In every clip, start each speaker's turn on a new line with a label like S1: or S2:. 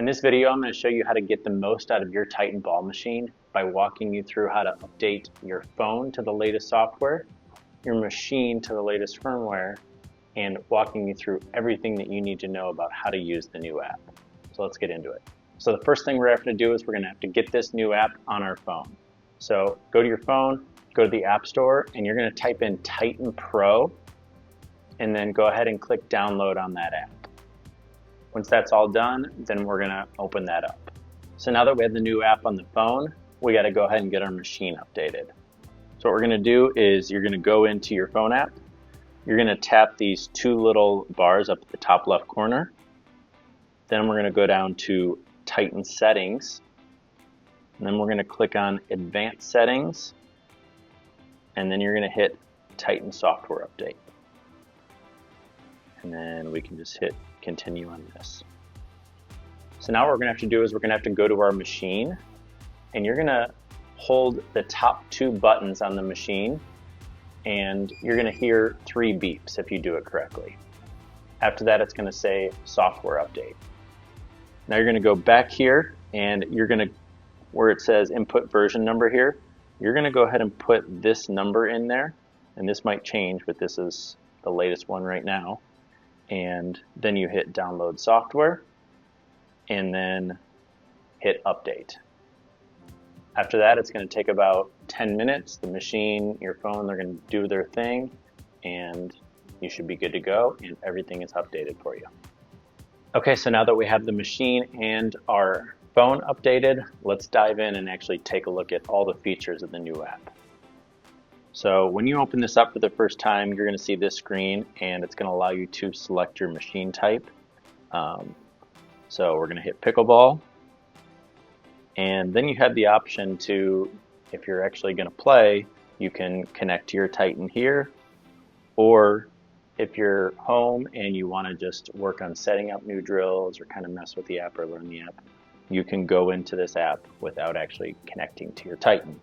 S1: In this video, I'm going to show you how to get the most out of your Titan ball machine by walking you through how to update your phone to the latest software, your machine to the latest firmware, and walking you through everything that you need to know about how to use the new app. So let's get into it. So the first thing we're going to have to do is we're going to have to get this new app on our phone. So go to your phone, go to the App Store, and you're going to type in Titan Pro, and then go ahead and click download on that app. Once that's all done, then we're going to open that up. So now that we have the new app on the phone, we got to go ahead and get our machine updated. So what we're going to do is you're going to go into your phone app. You're going to tap these two little bars up at the top left corner. Then we're going to go down to Titan Settings. And then we're going to click on Advanced Settings. And then you're going to hit Titan Software Update. And then we can just hit continue on this. So now what we're going to have to do is we're going to have to go to our machine, and you're going to hold the top two buttons on the machine, and you're going to hear 3 beeps if you do it correctly. After that, it's going to say software update. Now you're going to go back here, and you're going to, where it says input version number here, you're going to go ahead and put this number in there, and this might change, but this is the latest one right now. And then you hit download software and then hit update. After that, it's going to take about 10 minutes. The machine, your phone, they're going to do their thing, and you should be good to go, and everything is updated for you. Okay, so now that we have the machine and our phone updated, let's dive in and actually take a look at all the features of the new app. So when you open this up for the first time, you're going to see this screen, and it's going to allow you to select your machine type. So we're going to hit Pickleball, and then you have the option to, if you're actually going to play, you can connect to your Titan here, or if you're home and you want to just work on setting up new drills or kind of mess with the app or learn the app, you can go into this app without actually connecting to your Titan.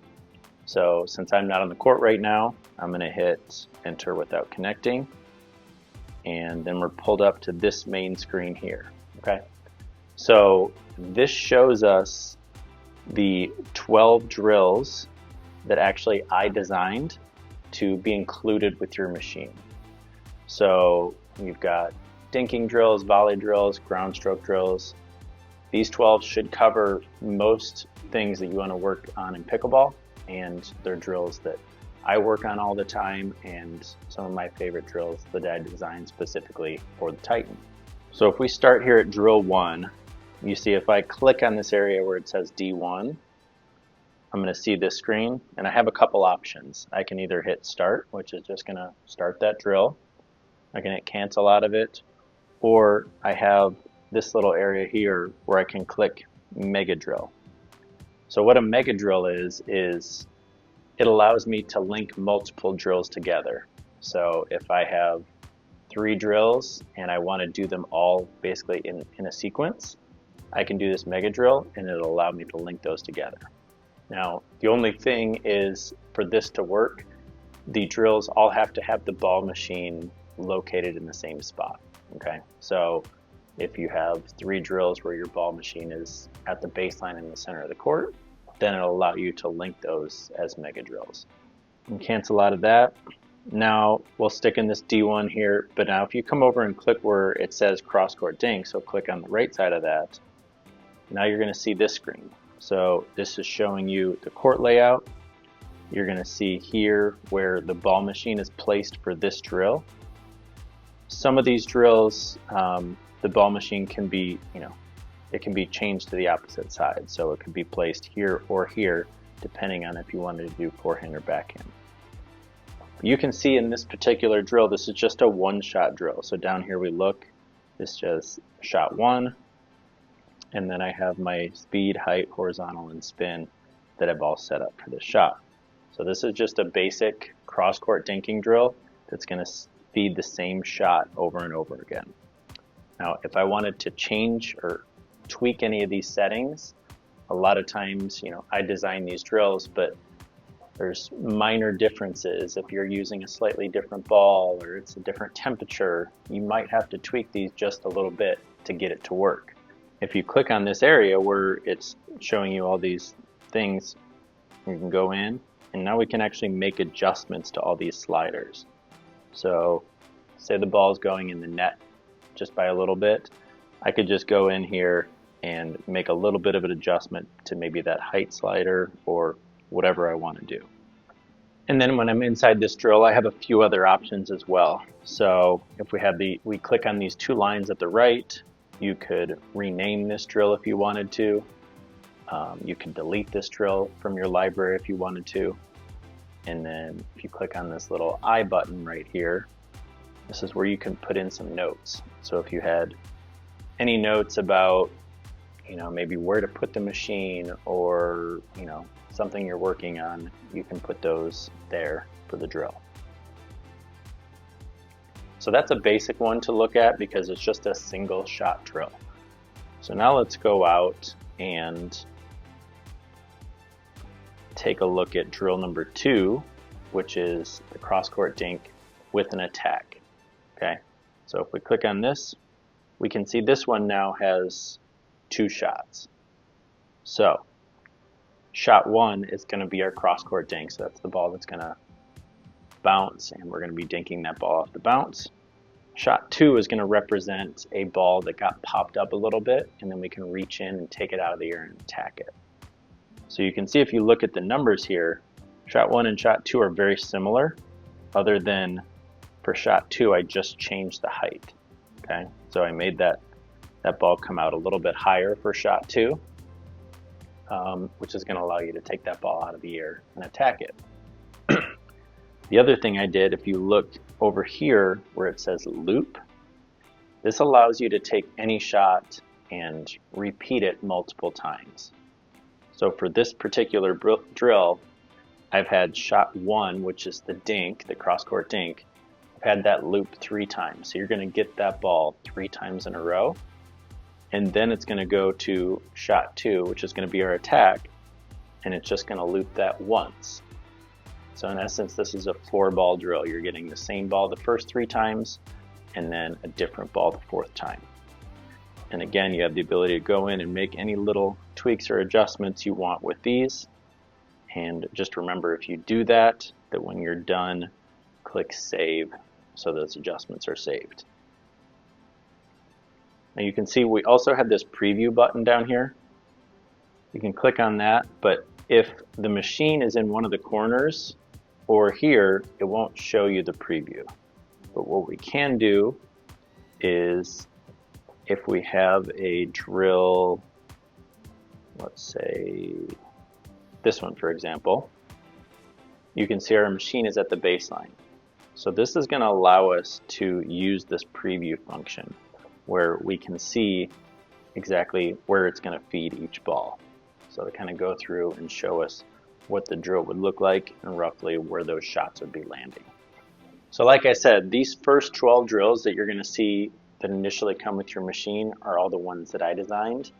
S1: So since I'm not on the court right now, I'm going to hit enter without connecting, and then we're pulled up to this main screen here. Okay, so this shows us the 12 drills that actually I designed to be included with your machine. So you've got dinking drills, volley drills, ground stroke drills. These 12 should cover most things that you want to work on in pickleball, and they're drills that I work on all the time, and some of my favorite drills that I designed specifically for the Titan. So if we start here at drill 1, you see if I click on this area where it says D1, I'm going to see this screen, and I have a couple options. I can either hit start, which is just going to start that drill. I can hit cancel out of it, or I have this little area here where I can click mega drill. So what a mega drill is it allows me to link multiple drills together. So if I have 3 drills and I want to do them all basically in a sequence, I can do this mega drill, and it'll allow me to link those together. Now, the only thing is, for this to work, the drills all have to have the ball machine located in the same spot. Okay, so if you have 3 drills where your ball machine is at the baseline in the center of the court, then it'll allow you to link those as mega drills. And cancel out of that. Now we'll stick in this D1 here, but now if you come over and click where it says cross court dink, so click on the right side of that, now you're going to see this screen. So this is showing you the court layout. You're going to see here where the ball machine is placed for this drill. Some of these drills, the ball machine can be, it can be changed to the opposite side. So it could be placed here or here, depending on if you wanted to do forehand or backhand. You can see in this particular drill, this is just a one-shot drill. So down here we look, this is just shot 1, and then I have my speed, height, horizontal, and spin that I've all set up for this shot. So this is just a basic cross-court dinking drill that's going to feed the same shot over and over again. Now, if I wanted to change or tweak any of these settings, a lot of times, I design these drills, but there's minor differences. If you're using a slightly different ball or it's a different temperature, you might have to tweak these just a little bit to get it to work. if you click on this area where it's showing you all these things, you can go in, and now we can actually make adjustments to all these sliders. So say the ball is going in the net just by a little bit, I could just go in here and make a little bit of an adjustment to maybe that height slider or whatever I want to do. And then when I'm inside this drill, I have a few other options as well. So if we click on these two lines at the right, you could rename this drill if you wanted to. You can delete this drill from your library if you wanted to. And then if you click on this little I button right here, this is where you can put in some notes. So if you had any notes about, maybe where to put the machine or, something you're working on, you can put those there for the drill. So that's a basic one to look at because it's just a single shot drill. So now let's go out and take a look at drill number 2, which is the cross-court dink with an attack. Okay, so if we click on this, we can see this one now has 2 shots. So shot 1 is going to be our cross-court dink, so that's the ball that's going to bounce, and we're going to be dinking that ball off the bounce. Shot 2 is going to represent a ball that got popped up a little bit, and then we can reach in and take it out of the air and attack it. So you can see if you look at the numbers here, shot 1 and shot 2 are very similar, other than for shot 2 I just changed the height. Okay, so I made that ball come out a little bit higher for shot 2. Which is going to allow you to take that ball out of the air and attack it. The other thing I did, if you look over here where it says loop, this allows you to take any shot and repeat it multiple times. So for this particular drill, I've had shot 1, which is the dink, the cross-court dink. I've had that loop 3 times. So you're going to get that ball 3 times in a row. And then it's going to go to shot 2, which is going to be our attack, and it's just going to loop that once. So in essence, this is a 4-ball drill. You're getting the same ball the first 3 times, and then a different ball the 4th time. And again, you have the ability to go in and make any little tweaks or adjustments you want with these. And just remember, if you do that when you're done, click Save so those adjustments are saved. Now you can see we also have this preview button down here. You can click on that, but if the machine is in one of the corners or here, it won't show you the preview. But what we can do is if we have a drill, let's say this one for example, you can see our machine is at the baseline. So this is going to allow us to use this preview function, where we can see exactly where it's going to feed each ball. So to kind of go through and show us what the drill would look like and roughly where those shots would be landing. So like I said, these first 12 drills that you're going to see that initially come with your machine are all the ones that I designed.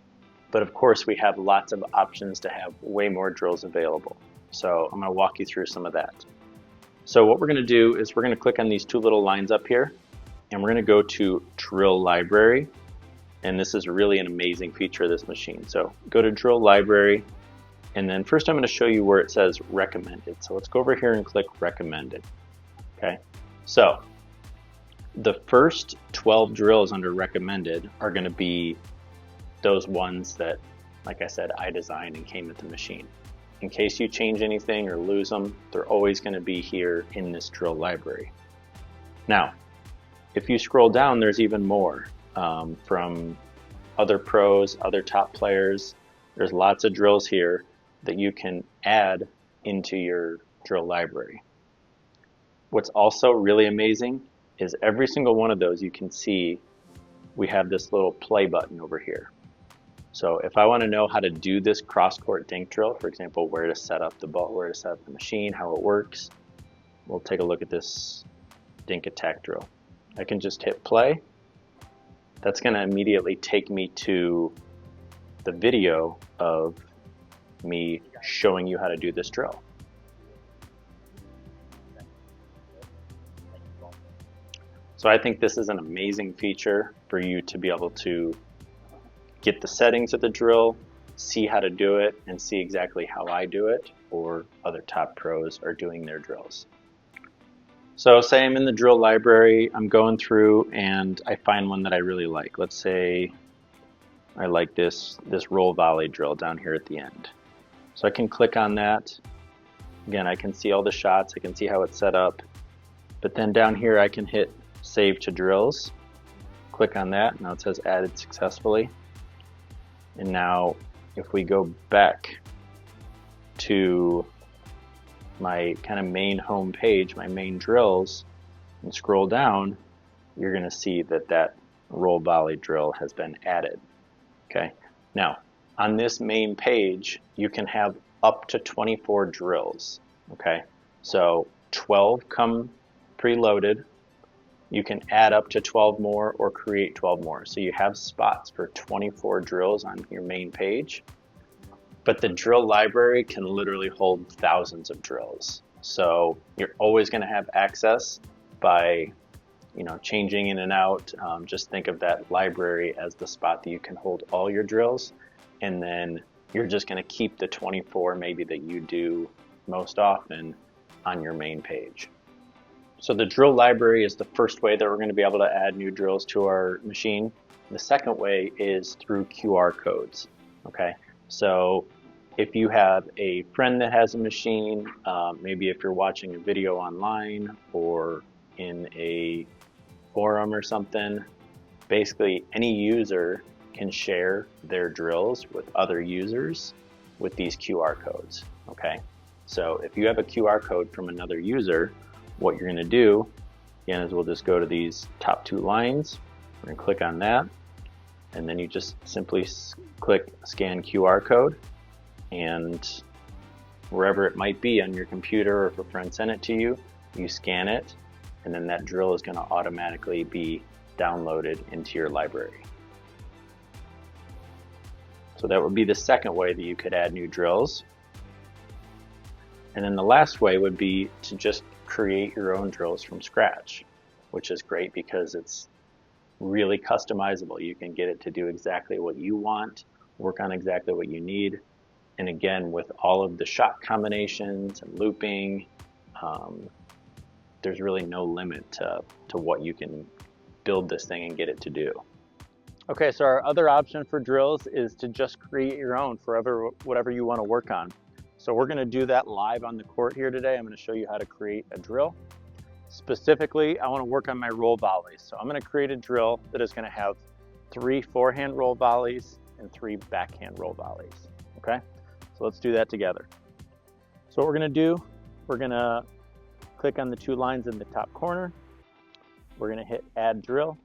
S1: But of course we have lots of options to have way more drills available. So I'm going to walk you through some of that. So what we're going to do is we're going to click on these 2 little lines up here, and we're going to go to Drill Library, and this is really an amazing feature of this machine. So go to Drill Library, and then first I'm going to show you where it says Recommended. So let's go over here and click Recommended. Okay, so the first 12 drills under Recommended are going to be those ones that, like I said, I designed and came with the machine. In case you change anything or lose them, they're always going to be here in this drill library. Now, if you scroll down, there's even more from other pros, other top players. There's lots of drills here that you can add into your drill library. What's also really amazing is every single one of those you can see we have this little play button over here. So if I want to know how to do this cross-court dink drill, for example, where to set up the ball, where to set up the machine, how it works, we'll take a look at this dink attack drill. I can just hit play. That's going to immediately take me to the video of me showing you how to do this drill. So I think this is an amazing feature for you to be able to get the settings of the drill, see how to do it, and see exactly how I do it or other top pros are doing their drills. So say I'm in the drill library, I'm going through and I find one that I really like. Let's say I like this roll volley drill down here at the end. So I can click on that. Again, I can see all the shots, I can see how it's set up. But then down here I can hit Save to Drills. Click on that, now it says added successfully. And now if we go back to my kind of main home page, my main drills, and scroll down, you're going to see that that roll volley drill has been added. Okay. Now, on this main page, you can have up to 24 drills. Okay. So 12 come preloaded. You can add up to 12 more or create 12 more. So you have spots for 24 drills on your main page. But the drill library can literally hold thousands of drills. So you're always going to have access by, changing in and out. Just think of that library as the spot that you can hold all your drills. And then you're just going to keep the 24 maybe that you do most often on your main page. So the drill library is the first way that we're going to be able to add new drills to our machine. The second way is through QR codes. Okay. So if you have a friend that has a machine, maybe if you're watching a video online or in a forum or something, basically any user can share their drills with other users with these QR codes. Okay, so if you have a QR code from another user, what you're going to do, again, is we'll just go to these top two lines. We're going to click on that. And then you just simply click Scan QR code, and wherever it might be on your computer, or if a friend sent it to you, you scan it, and then that drill is going to automatically be downloaded into your library. So that would be the second way that you could add new drills. And then the last way would be to just create your own drills from scratch, which is great because it's really customizable. You can get it to do exactly what you want, work on exactly what you need. And again, with all of the shot combinations and looping, there's really no limit to what you can build this thing and get it to do. Okay, so our other option for drills is to just create your own for whatever you want to work on. So we're going to do that live on the court here today. I'm going to show you how to create a drill. Specifically, I want to work on my roll volleys. So I'm going to create a drill that is going to have 3 forehand roll volleys and 3 backhand roll volleys. Okay, so let's do that together. So what we're going to do, we're going to click on the 2 lines in the top corner. We're going to hit Add Drill,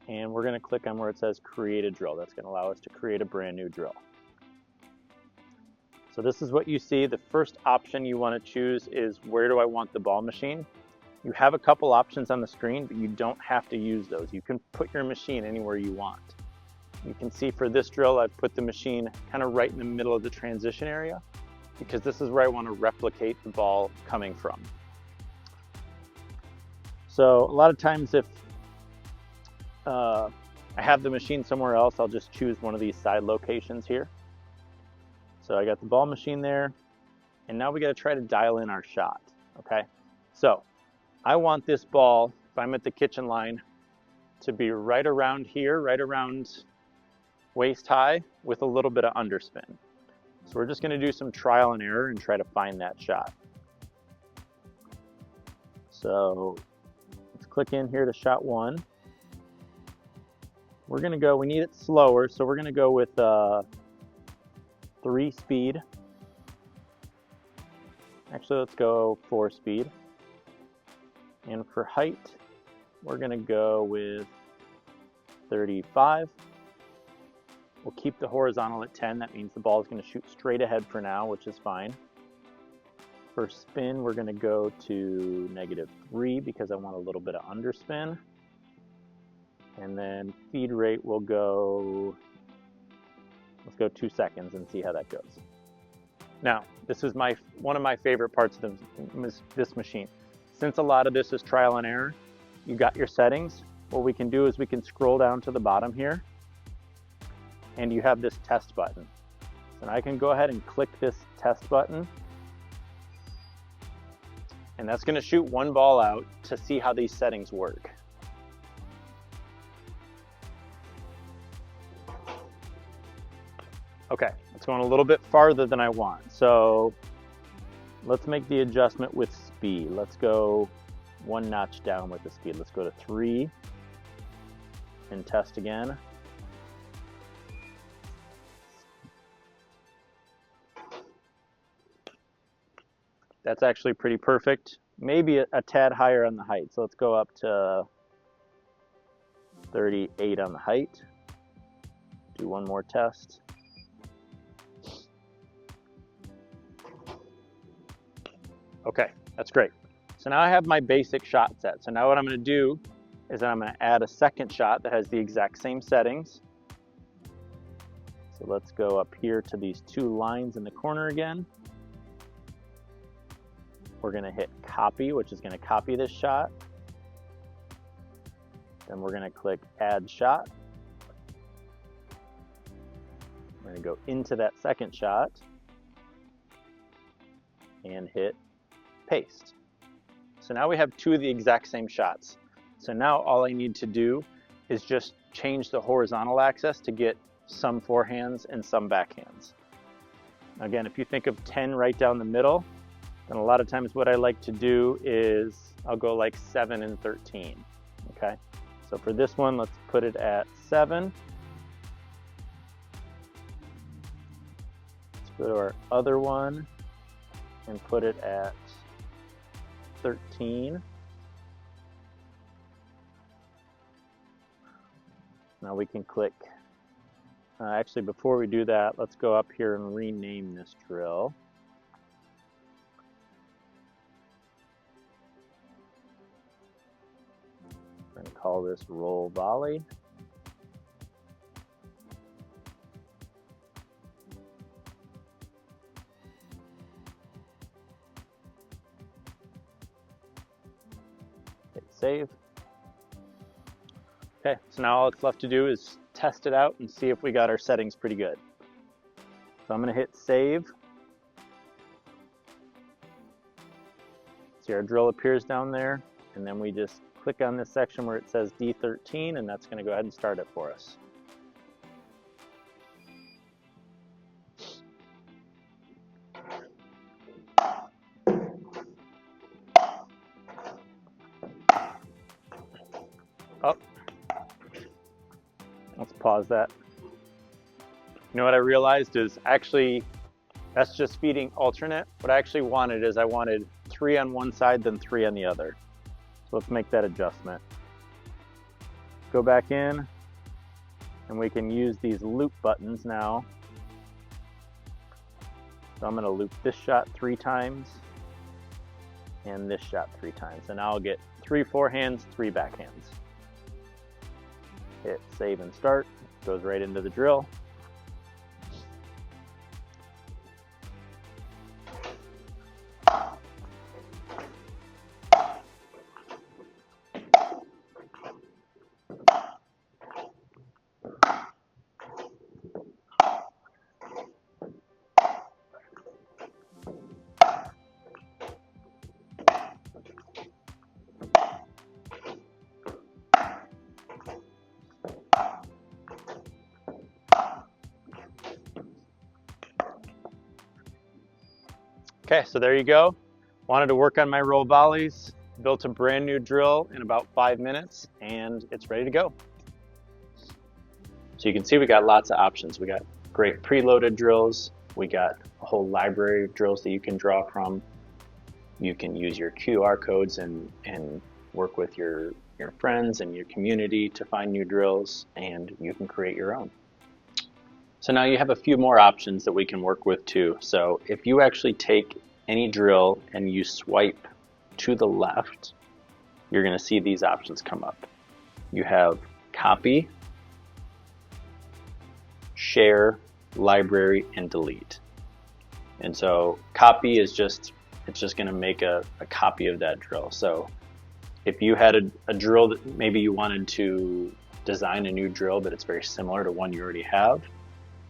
S1: and we're going to click on where it says Create a Drill. That's going to allow us to create a brand new drill. So this is what you see. The first option you want to choose is where do I want the ball machine? You have a couple options on the screen, but you don't have to use those. You can put your machine anywhere you want. You can see for this drill, I've put the machine kind of right in the middle of the transition area because this is where I want to replicate the ball coming from. So a lot of times if I have the machine somewhere else, I'll just choose one of these side locations here. So I got the ball machine there, and now we got to try to dial in our shot. Okay, so I want this ball, if I'm at the kitchen line, to be right around here, right around waist high with a little bit of underspin. So we're just going to do some trial and error and try to find that shot. So let's click in here to shot 1. We're going to go, we need it slower, so we're going to go with 3 speed. Actually, let's go 4 speed. And for height, we're going to go with 35. We'll keep the horizontal at 10. That means the ball is going to shoot straight ahead for now, which is fine. For spin, we're going to go to -3 because I want a little bit of underspin. And then feed rate will go, let's go 2 seconds and see how that goes. Now, this is one of my favorite parts of this machine. Since a lot of this is trial and error, you got your settings. What we can do is we can scroll down to the bottom here, and you have this test button. So now I can go ahead and click this test button, and that's going to shoot one ball out to see how these settings work. Okay, it's going a little bit farther than I want. So let's make the adjustment with speed. Let's go one notch down with the speed. Let's go to 3 and test again. That's actually pretty perfect. Maybe a tad higher on the height. So let's go up to 38 on the height. Do one more test. Okay, that's great. So now I have my basic shot set. So now what I'm going to do is I'm going to add a second shot that has the exact same settings. So let's go up here to these 2 lines in the corner again. We're going to hit copy, which is going to copy this shot. Then we're going to click add shot. We're going to go into that second shot and hit paste. So now we have 2 of the exact same shots. So now all I need to do is just change the horizontal axis to get some forehands and some backhands. Again, if you think of 10 right down the middle, then a lot of times what I like to do is I'll go like 7 and 13. Okay, so for this one, let's put it at 7. Let's go to our other one and put it at 13. Now we can click, actually before we do that, let's go up here and rename this drill. We're going to call this roll volley. Hit save. Okay, so now all it's left to do is test it out and see if we got our settings pretty good. So I'm going to hit save. See, our drill appears down there, and then we just click on this section where it says D13, and that's going to go ahead and start it for us. Oh, let's pause that. You know what I realized is actually that's just feeding alternate. What I actually wanted is I wanted 3 on one side, then 3 on the other. So let's make that adjustment. Go back in, and we can use these loop buttons now. So I'm going to loop this shot 3 times and this shot 3 times. And now I'll get 3 forehands, 3 backhands. Hit save and start. Goes right into the drill. Okay, so there you go. Wanted to work on my roll volleys, built a brand new drill in about 5 minutes, and it's ready to go. So you can see we got lots of options. We got great preloaded drills. We got a whole library of drills that you can draw from. You can use your QR codes and work with your friends and your community to find new drills, and you can create your own. So now you have a few more options that we can work with too. So if you actually take any drill and you swipe to the left, you're going to see these options come up. You have copy, share, library, and delete. And so copy is just, it's just going to make a copy of that drill. So if you had a drill that maybe you wanted to design a new drill, but it's very similar to one you already have,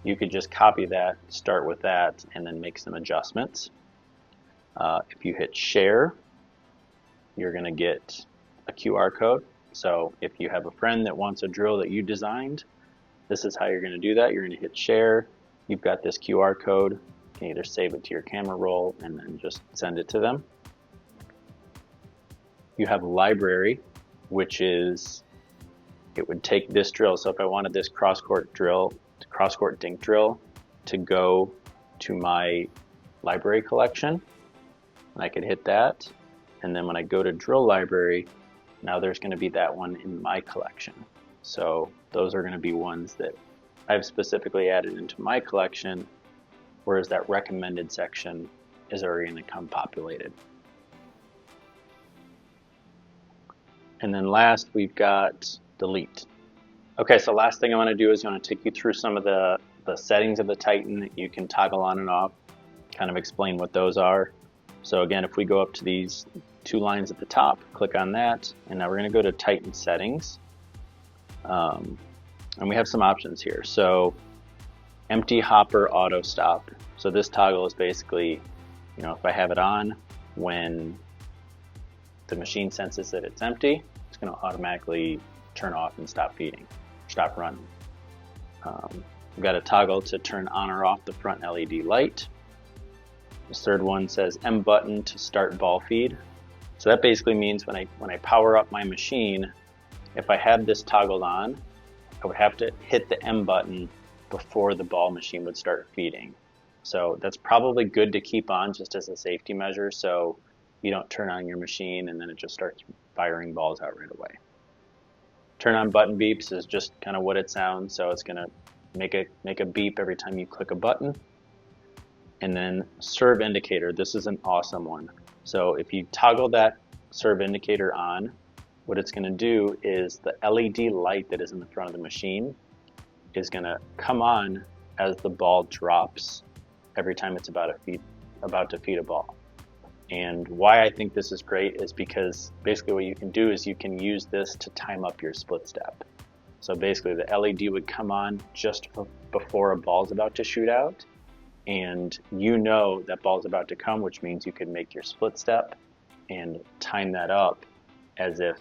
S1: you could just copy that, start with that, and then make some adjustments. If you hit share, you're going to get a QR code. So if you have a friend that wants a drill that you designed, this is how you're going to do that. You're going to hit share. You've got this QR code. You can either save it to your camera roll and then just send it to them. You have a library, which is, it would take this drill. So if I wanted this cross-court dink drill to go to my library collection, and I could hit that. And then when I go to drill library, now there's going to be that one in my collection. So those are going to be ones that I've specifically added into my collection, whereas that recommended section is already going to come populated. And then last, we've got delete. Okay, so last thing I want to do is I want to take you through some of the settings of the Titan that you can toggle on and off, kind of explain what those are. So again, if we go up to these two lines at the top, click on that, and now we're going to go to Titan settings. And we have some options here. So empty hopper auto stop. So this toggle is basically, if I have it on, when the machine senses that it's empty, it's going to automatically turn off and stop feeding, stop running. We've got a toggle to turn on or off the front LED light. The third one says M button to start ball feed. So that basically means when I power up my machine, if I had this toggled on, I would have to hit the M button before the ball machine would start feeding. So that's probably good to keep on just as a safety measure, so you don't turn on your machine and then it just starts firing balls out right away. Turn on button beeps is just kind of what it sounds, so it's going to make a beep every time you click a button. And then serve indicator, this is an awesome one. So if you toggle that serve indicator on, what it's going to do is the LED light that is in the front of the machine is going to come on as the ball drops every time it's about to feed a ball. And why I think this is great is because basically what you can do is you can use this to time up your split step. So basically the LED would come on just before a ball is about to shoot out, and that ball's about to come, which means you can make your split step and time that up as if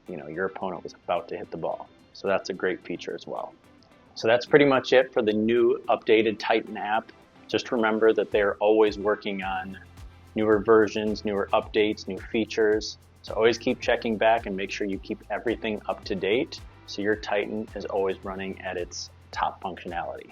S1: your opponent was about to hit the ball. So that's a great feature as well. So that's pretty much it for the new updated Titan app. Just remember that they're always working on newer versions, newer updates, new features. So always keep checking back and make sure you keep everything up to date so your Titan is always running at its top functionality.